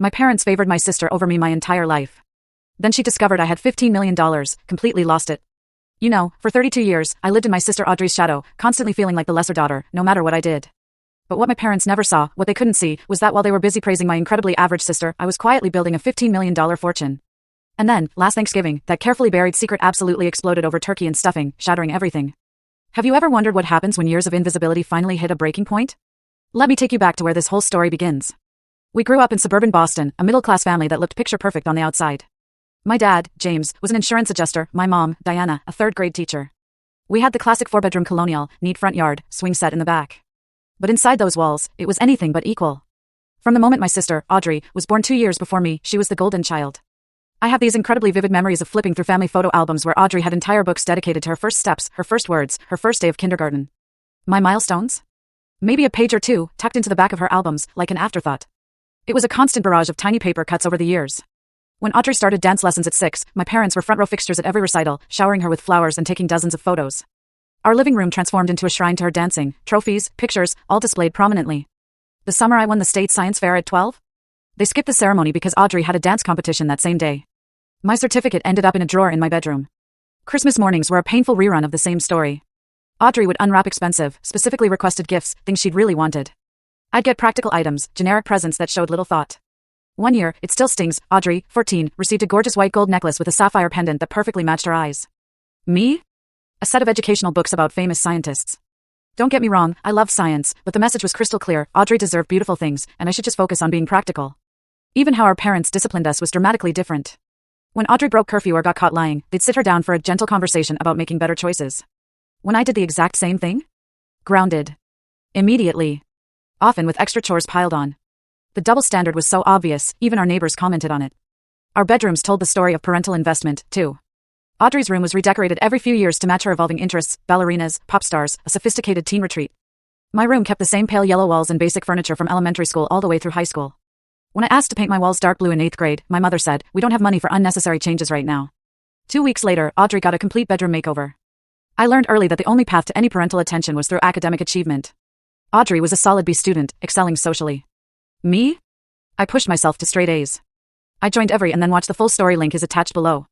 My parents favored my sister over me my entire life. Then she discovered I had $15 million, completely lost it. You know, for 32 years, I lived in my sister Audrey's shadow, constantly feeling like the lesser daughter, no matter what I did. But what my parents never saw, what they couldn't see, was that while they were busy praising my incredibly average sister, I was quietly building a $15 million fortune. And then, last Thanksgiving, that carefully buried secret absolutely exploded over turkey and stuffing, shattering everything. Have you ever wondered what happens when years of invisibility finally hit a breaking point? Let me take you back to where this whole story begins. We grew up in suburban Boston, a middle-class family that looked picture-perfect on the outside. My dad, James, was an insurance adjuster, my mom, Diana, a third-grade teacher. We had the classic four-bedroom colonial, neat front yard, swing set in the back. But inside those walls, it was anything but equal. From the moment my sister, Audrey, was born 2 years before me, she was the golden child. I have these incredibly vivid memories of flipping through family photo albums where Audrey had entire books dedicated to her first steps, her first words, her first day of kindergarten. My milestones? Maybe a page or two, tucked into the back of her albums, like an afterthought. It was a constant barrage of tiny paper cuts over the years. When Audrey started dance lessons at 6, my parents were front row fixtures at every recital, showering her with flowers and taking dozens of photos. Our living room transformed into a shrine to her dancing, trophies, pictures, all displayed prominently. The summer I won the state science fair at 12? They skipped the ceremony because Audrey had a dance competition that same day. My certificate ended up in a drawer in my bedroom. Christmas mornings were a painful rerun of the same story. Audrey would unwrap expensive, specifically requested gifts, things she'd really wanted. I'd get practical items, generic presents that showed little thought. One year, it still stings, Audrey, 14, received a gorgeous white gold necklace with a sapphire pendant that perfectly matched her eyes. Me? A set of educational books about famous scientists. Don't get me wrong, I loved science, but the message was crystal clear, Audrey deserved beautiful things, and I should just focus on being practical. Even how our parents disciplined us was dramatically different. When Audrey broke curfew or got caught lying, they'd sit her down for a gentle conversation about making better choices. When I did the exact same thing? Grounded. Immediately. Often with extra chores piled on. The double standard was so obvious, even our neighbors commented on it. Our bedrooms told the story of parental investment, too. Audrey's room was redecorated every few years to match her evolving interests, ballerinas, pop stars, a sophisticated teen retreat. My room kept the same pale yellow walls and basic furniture from elementary school all the way through high school. When I asked to paint my walls dark blue in 8th grade, my mother said, "We don't have money for unnecessary changes right now." 2 weeks later, Audrey got a complete bedroom makeover. I learned early that the only path to any parental attention was through academic achievement. Audrey was a solid B student, excelling socially. Me? I pushed myself to straight A's. I joined Every and then watched the full story, link is attached below.